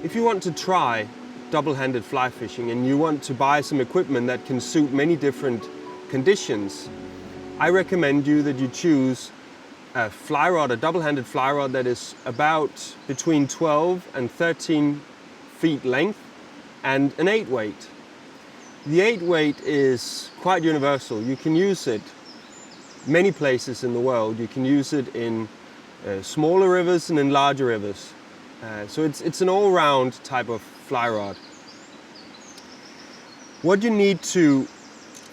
If you want to try double-handed fly fishing and you want to buy some equipment that can suit many different conditions, I recommend you that you choose a fly rod, a double-handed fly rod that is about between 12 and 13 feet length and an 8 weight. The 8 weight is quite universal. You can use it many places in the world. You can use it in smaller rivers and in larger rivers. So it's an all-round type of fly rod. What you need to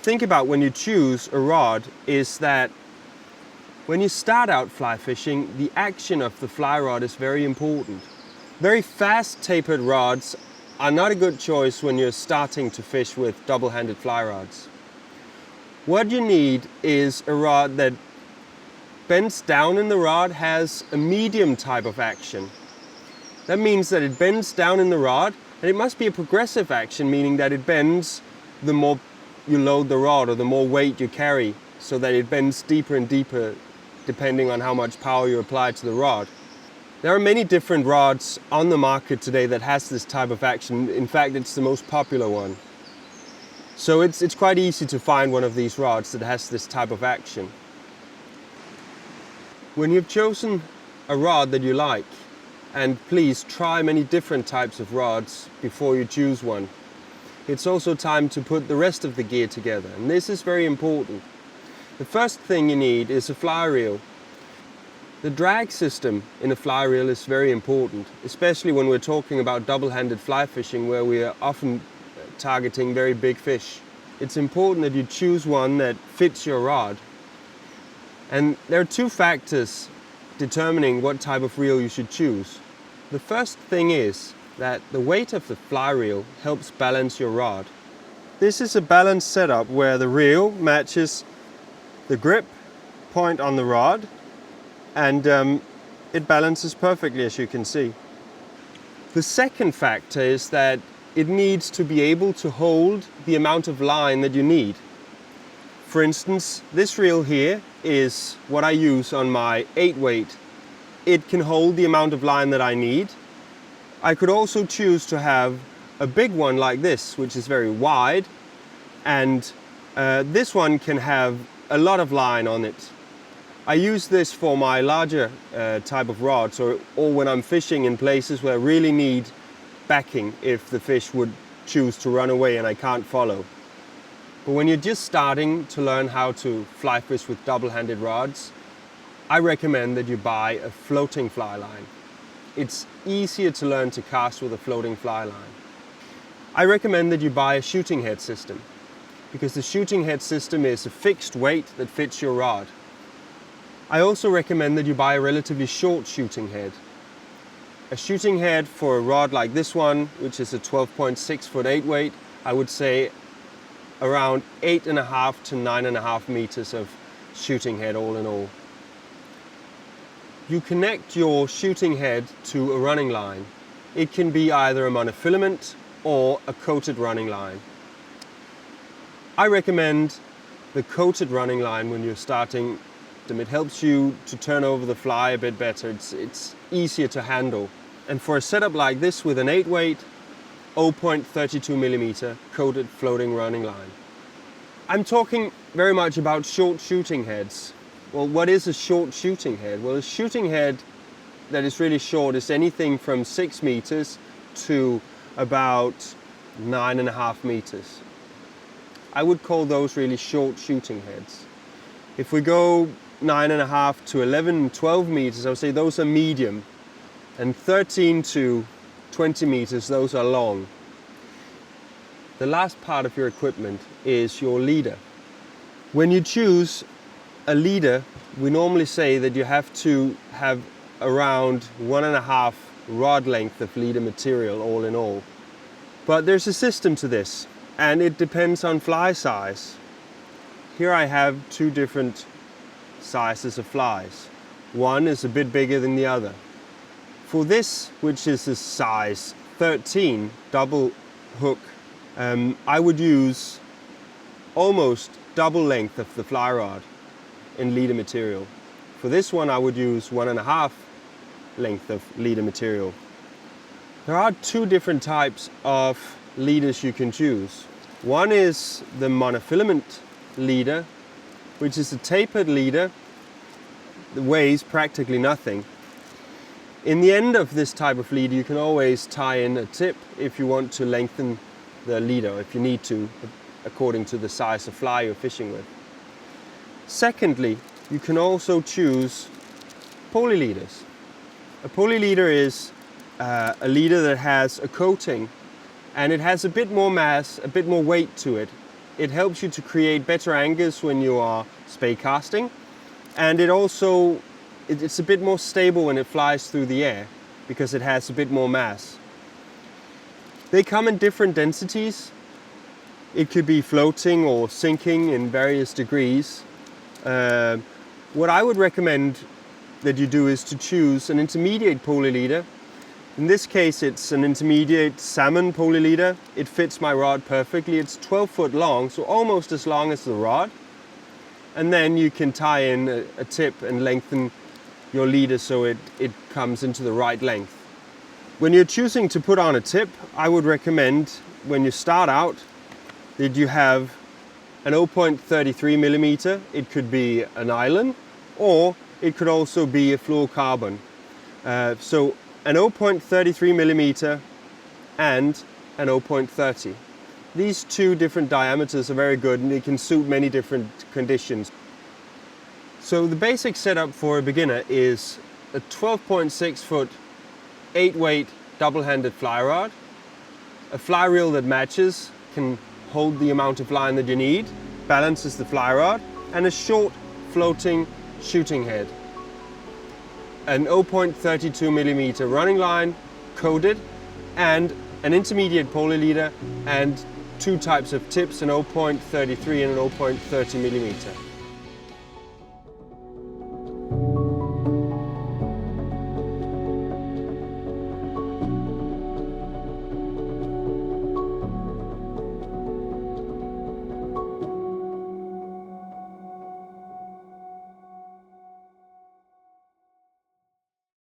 think about when you choose a rod is that when you start out fly fishing, the action of the fly rod is very important. Very fast tapered rods are not a good choice when you're starting to fish with double-handed fly rods. What you need is a rod that bends down in the rod, has a medium type of action. That means that it bends down in the rod, and it must be a progressive action, meaning that it bends the more you load the rod or the more weight you carry, so that it bends deeper and deeper depending on how much power you apply to the rod. There are many different rods on the market today that has this type of action. In fact, it's the most popular one. So it's quite easy to find one of these rods that has this type of action. When you've chosen a rod that you like, and please try many different types of rods before you choose one, it's also time to put the rest of the gear together, and this is very important. The first thing you need is a fly reel. The drag system in a fly reel is very important, especially when we're talking about double-handed fly fishing where we are often targeting very big fish. It's important that you choose one that fits your rod. And there are two factors determining what type of reel you should choose. The first thing is that the weight of the fly reel helps balance your rod. This is a balanced setup where the reel matches the grip point on the rod, and it balances perfectly, as you can see. The second factor is that it needs to be able to hold the amount of line that you need. For instance, this reel here is what I use on my 8 weight. It can hold the amount of line that I need. I could also choose to have a big one like this, which is very wide, and this one can have a lot of line on it. I use this for my larger type of rods, or when I'm fishing in places where I really need backing if the fish would choose to run away and I can't follow. But when you're just starting to learn how to fly fish with double-handed rods, I recommend that you buy a floating fly line. It's easier to learn to cast with a floating fly line. I recommend that you buy a shooting head system, because the shooting head system is a fixed weight that fits your rod. I also recommend that you buy a relatively short shooting head. A shooting head for a rod like this one, which is a 12.6 foot 8 weight, I would say around 8.5 to 9.5 meters of shooting head all in all. You connect your shooting head to a running line. It can be either a monofilament or a coated running line. I recommend the coated running line when you're starting. It helps you to turn over the fly a bit better. It's easier to handle. And for a setup like this with an 8 weight, 0.32 millimeter coated floating running line. I'm talking very much about short shooting heads. Well, what is a short shooting head? Well, a shooting head that is really short is anything from 6 meters to about 9.5 meters. I would call those really short shooting heads. If we go 9.5 to 11 and 12 meters, I would say those are medium. And 13 to 20 meters, those are long. The last part of your equipment is your leader. When you choose a leader, we normally say that you have to have around 1.5 rod length of leader material all in all. But there's a system to this, and it depends on fly size. Here I have 2 different sizes of flies. One is a bit bigger than the other. For this, which is a size 13 double hook, I would use almost double length of the fly rod in leader material. For this one I would use 1.5 length of leader material. There are two different types of leaders you can choose. One is the monofilament leader, which is a tapered leader that weighs practically nothing. In the end of this type of leader, you can always tie in a tip if you want to lengthen the leader, if you need to, according to the size of fly you're fishing with. Secondly, you can also choose poly leaders. A poly leader is a leader that has a coating, and it has a bit more mass, a bit more weight to it. It helps you to create better angles when you are spey casting, and it's a bit more stable when it flies through the air because it has a bit more mass. They come in different densities. It could be floating or sinking in various degrees. What I would recommend that you do is to choose an intermediate poly leader. In this case, it's an intermediate salmon poly leader. It fits my rod perfectly. It's 12 foot long, so almost as long as the rod. And then you can tie in a tip and lengthen your leader so it comes into the right length. When you're choosing to put on a tip, I would recommend when you start out that you have an 0.33 millimeter. It could be a nylon, or it could also be a fluorocarbon. So an 0.33 millimeter and an 0.30. These two different diameters are very good, and they can suit many different conditions. So the basic setup for a beginner is a 12.6 foot 8-weight double-handed fly rod, a fly reel that matches, can hold the amount of line that you need, balances the fly rod, and a short floating shooting head. An 0.32 millimeter running line, coated, and an intermediate poly leader, and two types of tips, an 0.33 and an 0.30 millimeter.